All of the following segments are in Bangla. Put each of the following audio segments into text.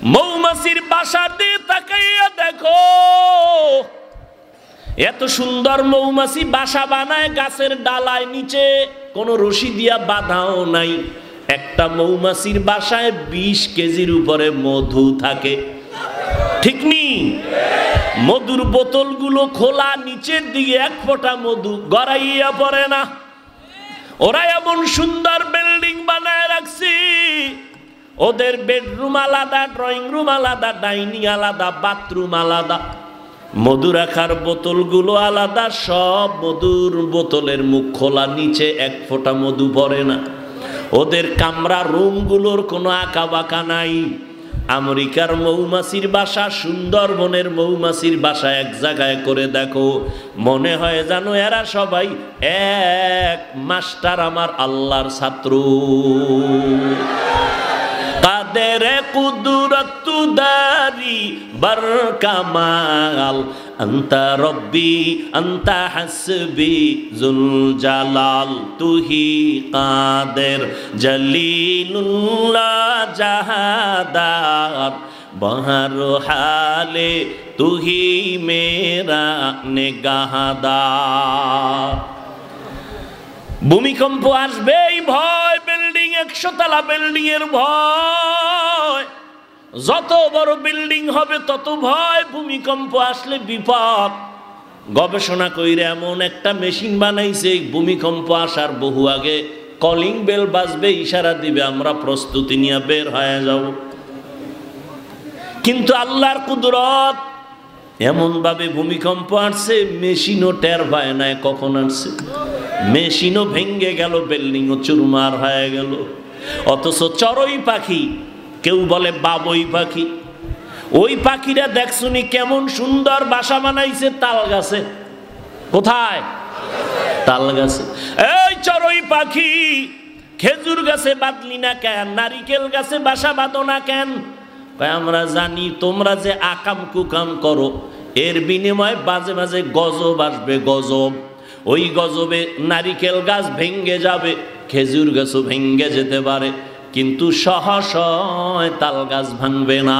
মৌমাছির বাসার দিকে তাকাইয়া দেখো, এত সুন্দর মৌমাছি বাসা বানায় গাছের ডালায়, নিচে কোনো রশি দিয়া বাঁধাও নাই। একটা মৌমাছির বাসায় 20 কেজির উপরে মধু থাকে, ঠিক নি? মধুর বোতলগুলো খোলা, নিচের দিকে 1 ফোঁটা মধু গড়াইয়া পড়ে না। ওরা এমন সুন্দর বিল্ডিং বানায় রাখছি, ওদের বেডরুম আলাদা, ড্রয়িং রুম আলাদা, ডাইনিং আলাদা, বাথরুম আলাদা, মধু রাখার বোতলগুলো আলাদা, সব মধুর বোতলের মুখ খোলা, নিচে 1 ফোঁটা মধু পড়ে না। ওদের কামরা রুমগুলোর কোনো আঁকা বাঁকা নাই। আমেরিকার মৌমাছির বাসা, সুন্দরবনের মৌমাছির বাসা এক জায়গায় করে দেখো, মনে হয় জানো এরা সবাই এক মাস্টার আমার আল্লাহর ছাত্র। কাদের কুদরত দারি বার কামাল, আন্তা রব্বি আন্তা হাসবি জুল জালাল, তুহি কাদের জলিলুল্লাহ জাহাদার, বহর হালে তুহি মেরা নেগাহদার। ভূমিকম্প আসবেই ভয়, বিল্ডিং 100 তলা বিল্ডিং এর ভয়, যত বড় বিল্ডিং হবে তত ভয়। ভূমিকম্প আসলে বিপদ। গবেষণা কইরে এমন একটা মেশিন বানাইছে, ভূমিকম্প আসার বহু আগে কলিং বেল বাজবে, ইশারা দিবে, আমরা প্রস্তুতি নিয়ে বের হয়ে যাব। কিন্তু আল্লাহর কুদরত, এমন ভাবে ভূমিকম্প আসছে মেশিনও টের পায় না কখন আসছে। মেশিনও ভেঙে গেল, বিল্ডিংও চুরমার হয়ে গেল। অথচ চড়ুই পাখি, কেউ বলে বাবুই পাখি, ওই পাখিরা দেখছুনি কেমন সুন্দর বাসা বানাইছে তাল গাছে। কোথায়? তাল গাছে। এই চড়ুই পাখি, খেজুর গাছে বাঁধলি না কেন? নারিকেল গাছে বাসা বাঁধো না কেন? আমরা জানি তোমরা যে আকাম কুকাম করো, এর বিনিময়ে বাজে বাজে গজব আসবে, গজব। ওই গজবে নারিকেল গাছ ভেঙ্গে যাবে, খেজুর গাছও ভেঙ্গে যেতে পারে, কিন্তু সহসয় তাল গাছ ভাঙবে না।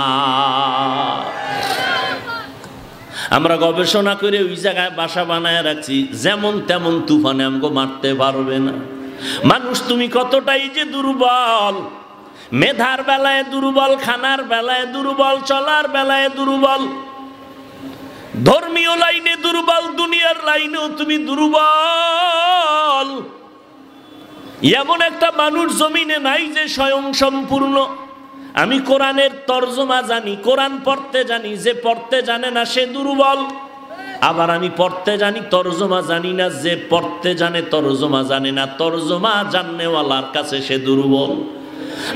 আমরা গবেষণা করে ওই জায়গায় বাসা বানায় রাখছি, যেমন তেমন তুফানে আমগো মারতে পারবে না। মানুষ তুমি কতটাই যে দুর্বল, মেধার বেলায় দুর্বল, খানার বেলায় দুর্বল, চলার বেলায় দুর্বল, ধর্মীয় লাইনে দুর্বল, দুনিয়ার লাইনেও তুমি দুর্বল। এমন একটা মানুষ জমিনে নাই যে স্বয়ং সম্পূর্ণ। আমি কোরআনের তর্জমা জানি, কোরআন পড়তে জানি, যে পড়তে জানে না সে দুর্বল। আবার আমি পড়তে জানি, তর্জমা জানি না, যে পড়তে জানে তর্জমা জানে না, তর্জমা জাননেওয়ালার কাছে সে দুর্বল।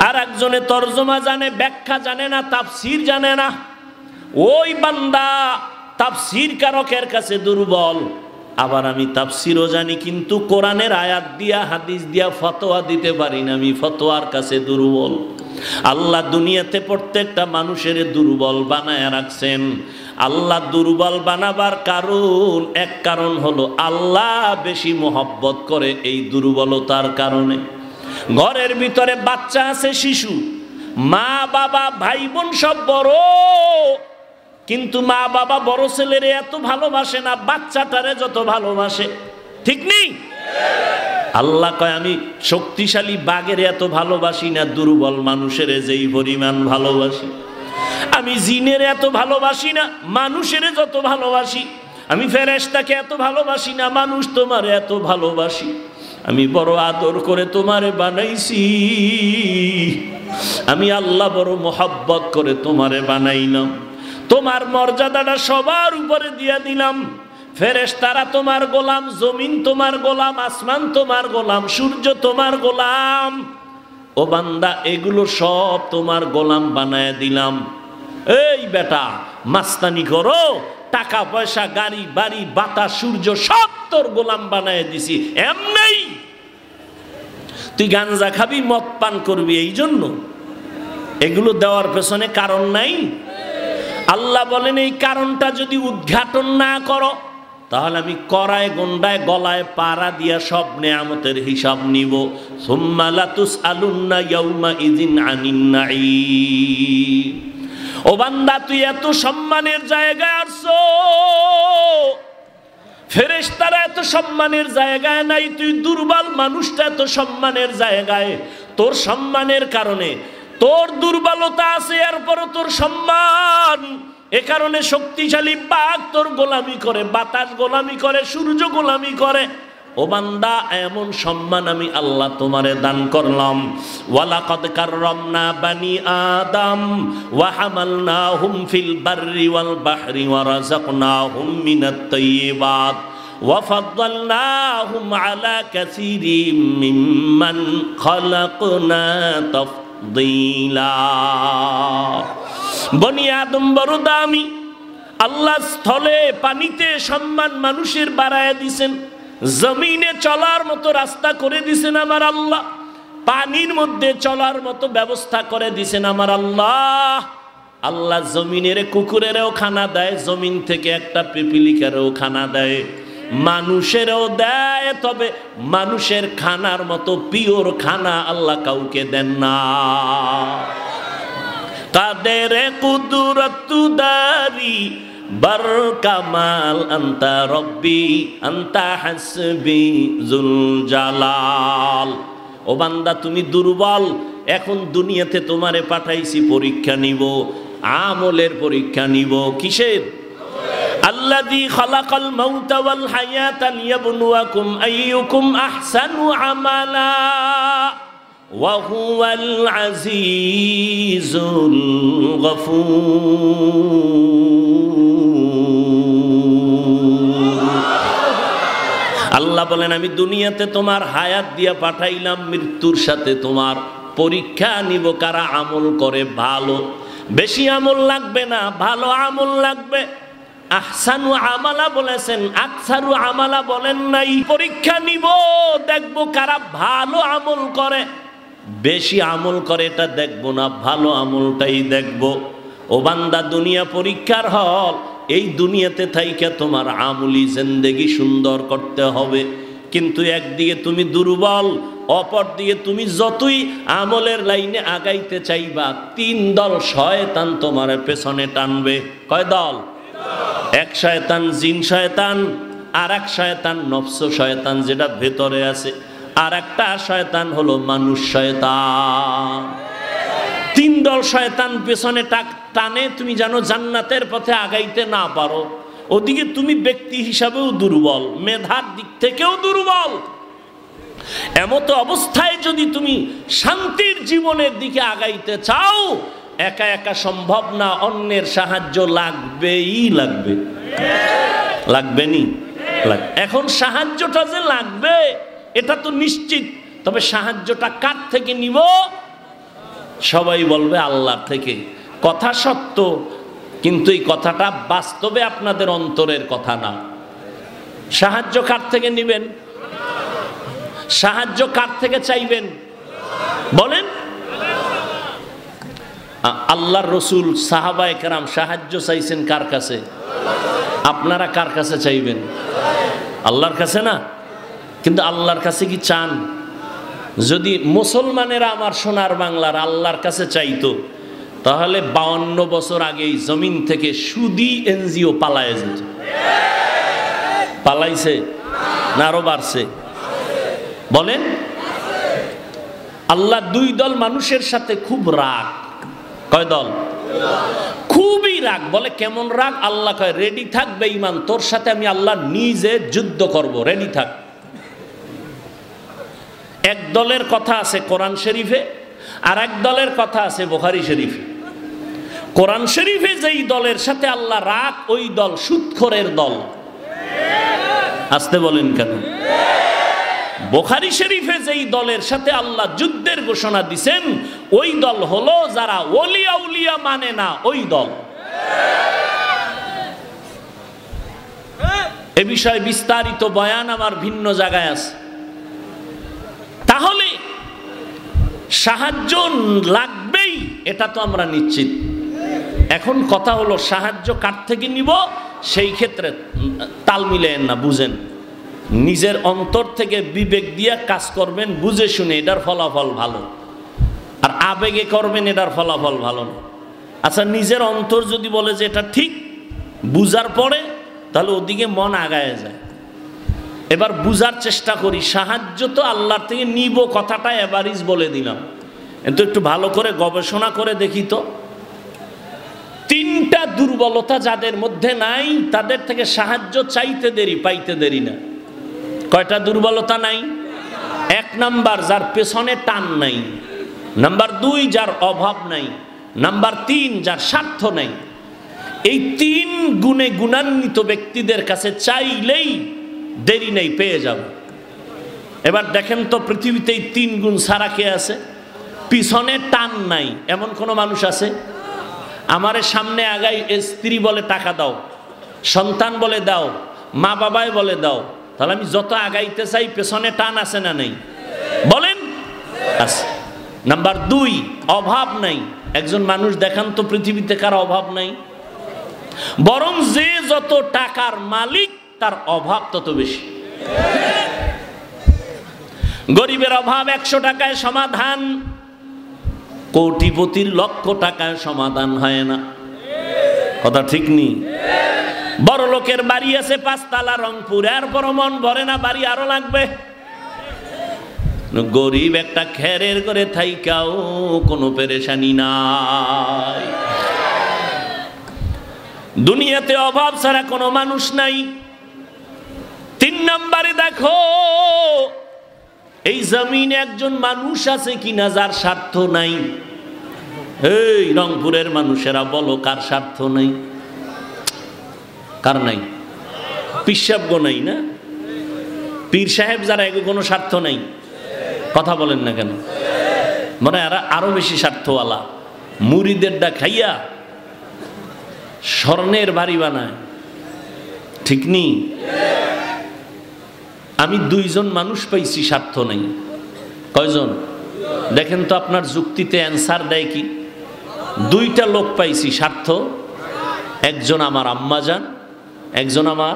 আর একজনে তর্জমা জানে, ব্যাখ্যা জানে না, তাফসীর জানে না, ওই বান্দা তাফসীর কারকের কাছে দুর্বল। আবার আমি তাফসীরও জানি, কিন্তু কোরআনের আয়াত দিয়া হাদিস দিয়া ফতোয়া দিতে পারি না, আমি ফতোয়ার কাছে দুর্বল। আল্লাহ দুনিয়াতে প্রত্যেকটা মানুষের দুর্বল বানায় রাখছেন। আল্লাহ দুর্বল বানাবার কারণ, এক কারণ হলো আল্লাহ বেশি মহব্বত করে এই দুর্বলতার কারণে। ঘরের ভিতরে বাচ্চা আছে, শিশু, মা বাবা ভাই বোন সব বড়, কিন্তু মা বাবা বড় ছেলেরে এত ভালোবাসে না বাচ্চাটারে যত ভালোবাসে, ঠিক নেই? আল্লাহ কয় আমি শক্তিশালী বাঘের এত ভালোবাসি না, দুর্বল মানুষের যেই পরিমাণ ভালোবাসি। আমি জিনের এত ভালোবাসি না, মানুষের যত ভালোবাসি। আমি ফেরেশতাকে এত ভালোবাসি না, মানুষ তোমার এত ভালোবাসি। আমি বড় আদর করে তোমারে বানাইছি, আমি আল্লাহ বড় মোহাব্বত করে তোমারে বানাইলাম। তোমার মর্যাদাটা সবার উপরে দিয়া দিলাম। ফেরেশতারা তোমার গোলাম, জমিন তোমার গোলাম, আসমান তোমার গোলাম, সূর্য তোমার গোলাম। ও বান্দা, এগুলো সব তোমার গোলাম বানায় দিলাম। এই বেটা, মাস্তানি করো, টাকা পয়সা, গাড়ি বাড়ি, বাতাস, সূর্য সব তোর গোলাম বানায় দিছি। এমনি তুই গাঞ্জা খাবি, মদ পান করবি, এই জন্য এগুলো দেওয়ার পেছনে কারণ নাই? আল্লাহ বলেন এই কারণটা যদি উদ্ঘাটন না করো, তাহলে আমি করায় গন্ডায় গলায় পাড়া দিয়া সব নেয়ামতের হিসাব নিব। সুম্মা লাতুসআলুন্না ইয়াউমা ইযিন আনিন নাঈম। ও বান্দা তুই এত সম্মানের জায়গায় আসছো, ফেরেশতারা এত সম্মানের জায়গায় নাই, তুই দুর্বল মানুষটা এত সম্মানের জায়গায়। তোর সম্মানের কারণে, তোর দুর্বলতা আছে এরপরও তোর সম্মান। এ কারণে শক্তিশালী বাঘ তোর গোলামি করে, বাতাস গোলামি করে, সূর্য গোলামি করে। ও বান্দা এমন সম্মান আমি আল্লাহ তোমারে দান করলাম। ওয়ালাকাদ কাররামনা বানি আদম ওয়া হামালনাহুম ফিল বাররি ওয়াল বাহরি ওয়া রাযাকনাহুম মিনাত তাইয়্যিবাত ওয়া ফাদ্দালনাহুম আলা কাসীরিম মিম্মান খালাকনা তাফদীলা। বনি আদম বড় দামি। আল্লাহ স্থলে পানিতে সম্মান মানুষের বাড়ায়া দিছেন, জমিনে চলার মতো রাস্তা করে দিছেন আমার আল্লাহ, পানির মধ্যে চলার মতো ব্যবস্থা করে দিছেন আমার আল্লাহ। আল্লাহ জমিনের কুকুরেরও খানা দেয়, জমিন থেকে একটা পিপিলিকারও খানা দেয়, মানুষেরও দেয়। তবে মানুষের খানার মতো পিওর খানা আল্লাহ কাউকে দেন না। কাদের কুদরতুদারি বার কামাল আন্তা রব্বি আন্তা হাসবি জুল জালাল। ও বান্দা তুমি দুর্বল, এখন দুনিয়াতে তোমারে পাঠাইছি পরীক্ষা নিব, আমলের পরীক্ষা নিব। কিসের? আল্লাযী খালাকাল মাউতা ওয়াল হায়াতা লিয়াবলুয়াকুম আইয়ুকুম আহসানু আমালা ওয়া হুয়াল আজিজুল গফুর। আল্লাহ বলেন আমি দুনিয়াতে তোমার হায়াত দিয়া পাঠাইলাম, মৃত্যুর সাথে তোমার পরীক্ষা নিব কারা আমল করে ভালো। বেশি আমল লাগবে না, ভালো আমল লাগবে। আহসানু আমালা বলেছেন, আকসারু আমালা বলেন নাই। পরীক্ষা নিব, দেখবো কারা ভালো আমল করে। বেশি আমল করে এটা দেখবো না, ভালো আমলটাই দেখবো। ও বান্দা দুনিয়া পরীক্ষার হল, এই দুনিয়াতে থাইকা তোমার আমলি জিন্দেগি সুন্দর করতে হবে। কিন্তু একদিকে তুমি দুর্বল, অপর দিকে তুমি যতই আমলের লাইনে আগাইতে চাইবা, তিন দল শয়তান তোমার পেছনে টানবে। কয় দল? এক শয়তান জিন শয়তান, আর এক শয়তান নফস শয়তান যেটা ভেতরে আছে, আর একটা শয়তান হলো মানুষ শয়তান। তিন দল শয়তান পেছনে টানে, তুমি জানো জান্নাতের পথে আগাইতে না পারো। ওদিকে তুমি ব্যক্তি হিসাবেও দুর্বল, মেধার দিক থেকেও দুর্বল। এমতো অবস্থায় যদি তুমি শান্তির জীবনের দিকে আগাইতে চাও, একা একা সম্ভব না, অন্যের সাহায্য লাগবেই লাগবে। লাগবে নি? এখন সাহায্যটা যে লাগবে এটা তো নিশ্চিত, তবে সাহায্যটা কার থেকে নিব? সবাই বলবে আল্লাহ থেকে। কথা সত্য, কিন্তু এই কথাটা বাস্তবে আপনাদের অন্তরের কথা না। সাহায্য কার থেকে নিবেন? সাহায্য কার থেকে চাইবেন বলেন? আল্লাহর রসুল সাহাবায়ে কেরাম সাহায্য চাইছেন কার কাছে? আপনারা কার কাছে চাইবেন? আল্লাহর কাছে না? কিন্তু আল্লাহর কাছে কি চান? যদি মুসলমানেরা আমার সোনার বাংলার আল্লাহর কাছে চাইতো, তাহলে 52 বছর আগেই জমিন থেকে সুদী এনজিও পালায় যেত। পালাইছে না আরো বাড়ছে? বলেন। আল্লাহ দুই দল মানুষের সাথে খুব রাগ। কয় দল? খুবই রাগ। বলে কেমন রাগ? আল্লাহ কয় রেডি থাক বেঈমান, তোর সাথে আমি আল্লাহ নিজে যুদ্ধ করব, রেডি থাক। এক দলের কথা আছে কোরআন শরীফে, আর এক দলের কথা আছে বুখারী শরীফে। কোরআন শরীফে যেই দলের সাথে আল্লাহ রাগ, ওই দল সুদখোরের দল। আসতে বলেন কেন? বুখারী শরীফে যেই দলের সাথে আল্লাহ যুদ্ধের ঘোষণা দিছেন, ওই দল হলো যারা ওলিয়া উলিয়া মানে না, ওই দল। এ বিষয়ে বিস্তারিত বয়ান আমার ভিন্ন জায়গায় আছে। তাহলে সাহায্য লাগবেই, এটা তো আমরা নিশ্চিত। এখন কথা হলো সাহায্য কার থেকে নিব, সেই ক্ষেত্রে তাল মিলেন না, বুঝেন। নিজের অন্তর থেকে বিবেক দিয়ে কাজ করবেন, বুঝে শুনে এটার ফলাফল ভালো। আর আবেগে করবেন, এটার ফলাফল ভালো না। আচ্ছা, নিজের অন্তর যদি বলে যে এটা ঠিক, বুঝার পরে তাহলে ওদিকে মন আগায় যায়। এবার বুঝার চেষ্টা করি, সাহায্য তো আল্লাহর থেকে নিব, কথাটা এভারেজ বলে দিলাম, কিন্তু একটু ভালো করে গবেষণা করে দেখি তো, তিনটা দুর্বলতা যাদের মধ্যে নাই তাদের থেকে সাহায্য চাইতে দেরি, পাইতে দেরি না। কয়টা দুর্বলতা নাই? 1 নাম্বার, যার পেছনে টান নাই। নাম্বার 2, যার অভাব নাই। নাম্বার 3, যার স্বার্থ নাই। এই 3 গুণে গুণান্বিত ব্যক্তিদের কাছে চাইলেই দেরি নেই, পেয়ে যাব। এবার দেখেন তো, পৃথিবীতে এই 3 গুণ ছাড়া কে আছে? পিছনে টান নাই এমন কোন মানুষ আছে? আমারে সামনে আগাই স্ত্রী বলে টাকা দাও, সন্তান বলে দাও, মা বাবাই বলে দাও, তাহলে আমি যত আগাইতে চাই পেছনে টান আছে না নেই? বলেন আছে। নাম্বার 2, অভাব নাই। একজন মানুষ দেখান তো পৃথিবীতে কার অভাব নাই? বরং যে যত টাকার মালিক তার অভাব তত বেশি। গরিবের অভাব 100 টাকায় সমাধান, কোটিপতির লক্ষ টাকায় সমাধান হয় না। কথা ঠিক নেই? বড় লোকের বাড়ি আছে 5 তলা রংপুর, এরপর মন ভরে না, বাড়ি আরো লাগবে। গরিব একটা খেরের করে থাইকাও কোনো পেরেশানি নাই। দুনিয়াতে অভাব ছাড়া কোনো মানুষ নাই। 3 নম্বরে দেখো, এই জমিনে একজন মানুষ আছে কিনা যার স্বার্থ নাই? এই রংপুরের মানুষেরা বলো, কার স্বার্থ নাই? কার নাই? পিসাব নাই না? পীর সাহেব যারা, এগো কোনো স্বার্থ নাই। কথা বলেন না কেন? মানে এরা আরো বেশি স্বার্থওয়ালা। মুরিদেরটা খাইয়া স্বর্ণের বাড়ি বানায়, ঠিক নি? আমি 2 জন মানুষ পাইছি স্বার্থ নাই। কয়জন? দেখেন তো আপনার যুক্তিতে অ্যান্সার দেয় কি? 2টা লোক পাইছি স্বার্থ, একজন আমার আম্মাজান, একজন আমার,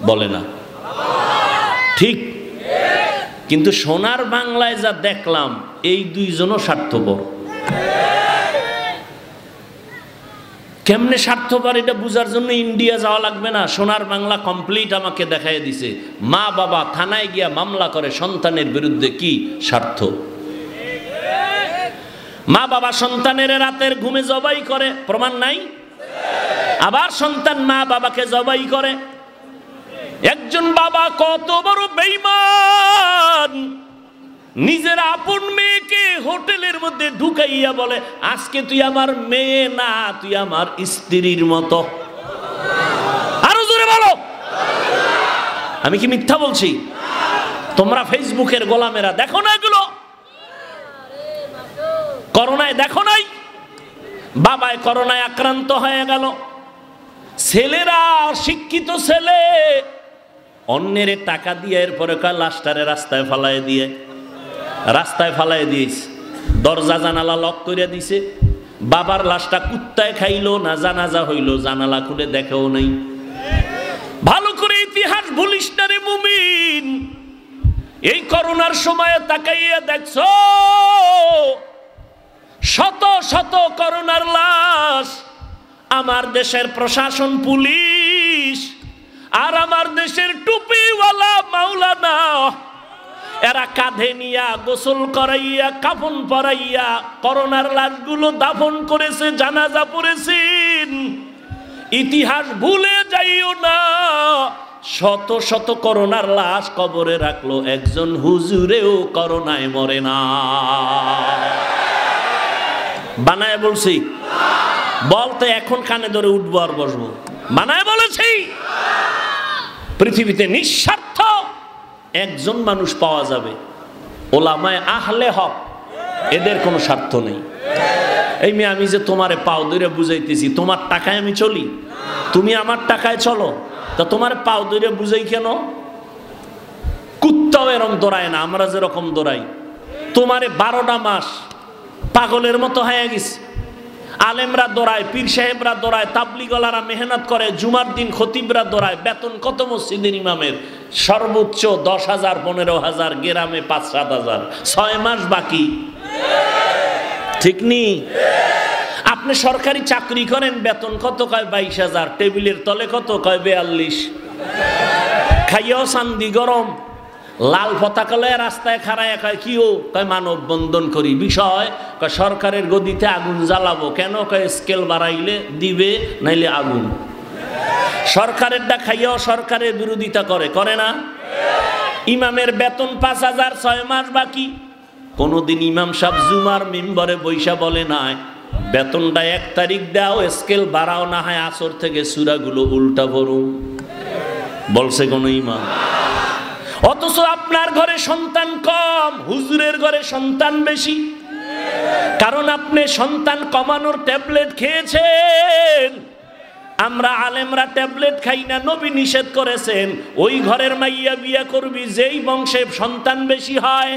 বলে না ঠিক? কিন্তু সোনার বাংলায় যা দেখলাম, এই 2 জনও স্বার্থপর। কেমনে স্বার্থপর এটা বুঝার জন্য ইন্ডিয়া যাওয়া লাগবে না, সোনার বাংলা কমপ্লিট আমাকে দেখাই দিছে। মা বাবা থানায় গিয়া মামলা করে সন্তানের বিরুদ্ধে, কি স্বার্থ? মা বাবা সন্তানের রাতের ঘুমে জবাই করে, প্রমাণ নাই? আবার সন্তান মা বাবাকে জবাই করে। একজন বাবা কত বড় বেঈমান, নিজের আপন মেয়েকে হোটেলের মধ্যে ঢুকাইয়া বলে, আজকে তুই আমার মেয়ে না, তুই আমার স্ত্রীর মতো। আরো জোরে বলো। আমি কি মিথ্যা বলছি? তোমরা ফেসবুকের গোলামেরা দেখো না এগুলো? করোনায় দেখো নাই? বাবায় করোনায় আক্রান্ত হয়ে গেল, ছেলেরা, শিক্ষিত ছেলে, অন্যের টাকা দিয়ে এরপরে লাস্টারে রাস্তায় ফালাই দিয়েছে, দরজা জানালা লক করে দিছে। বাবার লাশটা কুত্তায় খাইলো না, জানাজা হইল, জানালা খুলে দেখেও নাই। ভালো করে ইতিহাস ভুলিস না রে মুমিন। এই করোনার সময় তাকাইয়া দেখছো শত শত করোনার লাশ। আমার দেশের প্রশাসন, পুলিশ, আর আমার দেশের টুপিওয়ালা মাওলানা, এরা কাঁধে নিয়া গোসল করাইয়া কাফন পরাইয়া করোনার লাশগুলো দাফন করেছে, জানাজা পড়েছেন। ইতিহাস ভুলে যাইও না, শত শত করোনার লাশ কবরে রাখলো, একজন হুজুরেও করোনায় মরে না। বানায় বলছি? বলতে এখন কানে ধরে উঠবো আর বসবো। বানায় বলেছি? পৃথিবীতে নিঃস্বার্থ একজন মানুষ পাওয়া যাবে, ওলামায়ে আহলে হক, এদের কোনো স্বার্থ নেই। এই মেয়ে, আমি যে তোমারে পাও ধরে বুঝাইতেছি, তোমার টাকায় আমি চলি, তুমি আমার টাকায় চলো, তা তোমার পাও ধরে বুঝাই কেন? কুত্তাও এরকম দৌড়ায় না, আমরা যেরকম দৌড়াই। তোমারে 12টা মাস পাগলের মতো হয়ে গেছে। আলেমরা দৌড়ায়, পীর সাহেবরা দৌড়ায়, তাবলিগলারা মেহনত করে, জুমার দিন খতিবরা দৌড়ায়। বেতন কত মসজিদের ইমামের? সর্বোচ্চ 10,000, 15,000, গ্রামে 5-7 হাজার। 6 মাস বাকি, ঠিক নি? আপনি সরকারি চাকরি করেন, বেতন কত? কয় 22,000। টেবিলের তলে কত? কয় 42। খাইয়াও শান্তি গরম, লাল পতাকা লয়ে রাস্তায় খাড়ায় কয় কি ও? কয় মানববন্ধন করি। বিষয় কয় সরকারের গদিতে আগুন জ্বালাবো। কেন? কয় স্কেল বাড়াইলে দিবে, নাইলে আগুন। সরকারেরটা খাইয়াও সরকারের বিরোধিতা করে, করে না? ইমামের বেতন 5,000, 6 মাস বাকি। কোনদিন ইমাম সাহেব জুমার মিম্বরে বৈশা বলে নাই বেতনটা 1 তারিখ দাও, স্কেল বাড়াও, না হয় আসর থেকে সূরাগুলো উল্টা পড়ো? বলছে কোন ইমাম? অথচ আপনার ঘরে সন্তান কম, হুজুরের ঘরে সন্তান বেশি। কারণ আপনি সন্তান কমানোর ট্যাবলেট খেয়েছেন। আমরা আলেমরা ট্যাবলেট খাই না, নবী নিষেধ করেছেন। ওই ঘরের মাইয়া বিয়া করবি যেই বংশে সন্তান বেশি হয়।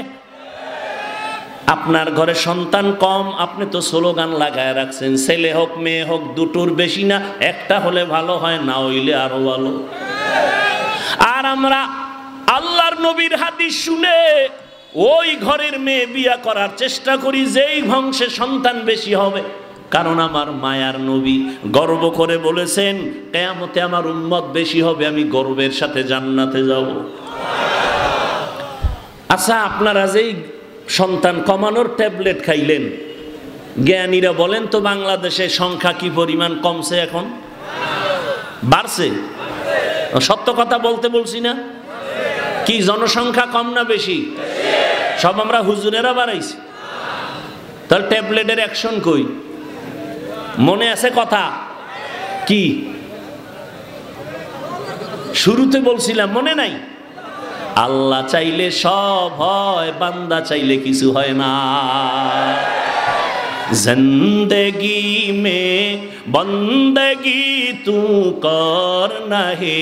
আপনার ঘরে সন্তান কম, আপনি তো স্লোগান লাগায় রাখছেন, ছেলে হোক মেয়ে হোক দুটোর বেশি না, একটা হলে ভালো হয়, না হইলে আরো ভালো। আর আমরা আল্লাহর নবীর হাদিস শুনে ওই ঘরের মেয়ে বিয়া করার চেষ্টা করি যেই বংশে সন্তান বেশি হবে। কারণ আমার মায়ার নবী গর্ব করে বলেছেন, কিয়ামতে আমার উম্মত বেশি হবে, আমি গর্বের সাথে জান্নাতে যাব। আচ্ছা, আপনারা যেই সন্তান কমানোর ট্যাবলেট খাইলেন, জ্ঞানীরা বলেন তো বাংলাদেশে সংখ্যা কি পরিমাণ কমছে? এখন বাড়ছে? সত্য কথা বলতে বলছি না? কি জনসংখ্যা কম না বেশি? সব আমরা হুজুরেরা বাড়াইছি। তাহলে ট্যাবলেটের অ্যাকশন কই? মনে আছে কথা কি শুরুতে বলছিলাম, মনে নাই? আল্লাহ চাইলে সব হয়, বান্দা চাইলে কিছু হয় না। জিন্দগি মে বন্দগি তু করনা হে,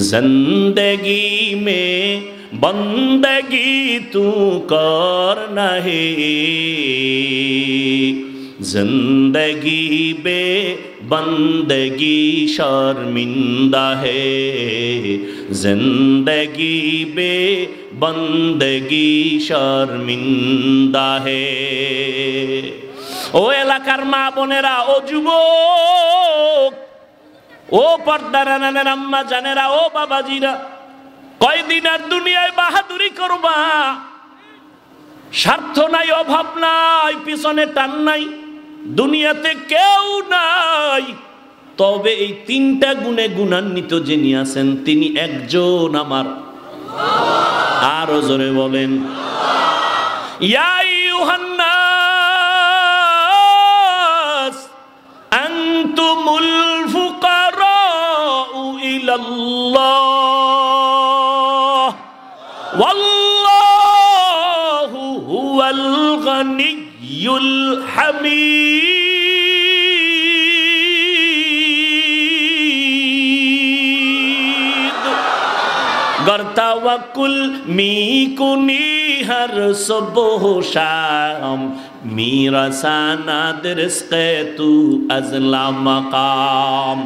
জিন্দগি মে বন্দগি তু করনা হে, জিন্দগি বে बंदगी शर्मिंदा है, जिंदगी बे बंदगी शर्मिंदा है। ও এলাকার মা বোনেরা, ও যুবক, ও পর্দারানের আম্মা জানেরা, ও বাবাজিরা, কয়দিন আর দুনিয়ায় বাহাদুরি করবা? স্বার্থ নাই, অভাব নাই, পিছনে টান নাই, দুনিয়াতে কেউ নাই। তবে এই 3টা গুণে গুণান্বিত যিনি আছেন তিনি একজন আমার। আরো জোরে বলেন, ইয়া আইয়ুহান নাস আনতুমুল ফুকারাউ ইলাল্লাহ ওয়াল্লাহু হুয়াল গনিয়্যুল হামিদ। गर तवक्कुल मी कुनी हर सुबह शाम, मेरा सानाद रिज़्क़े तू अज़ला मकाम।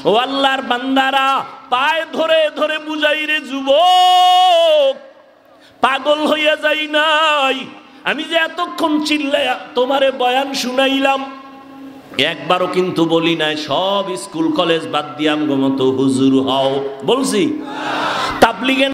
ও আল্লাহর বান্দারা, পায়ে ধরে ধরে বুঝাই রে যুবক, পাগল হইয়া যাই নাই। আমি যে এতক্ষণ চিল্লায়া তোমারে বয়ান শুনাইলাম, একবারও কিন্তু বলি নাই সব স্কুল কলেজ বাদ দিয়াম গো মতো হুজুর হও। বলছি? তাবলীগে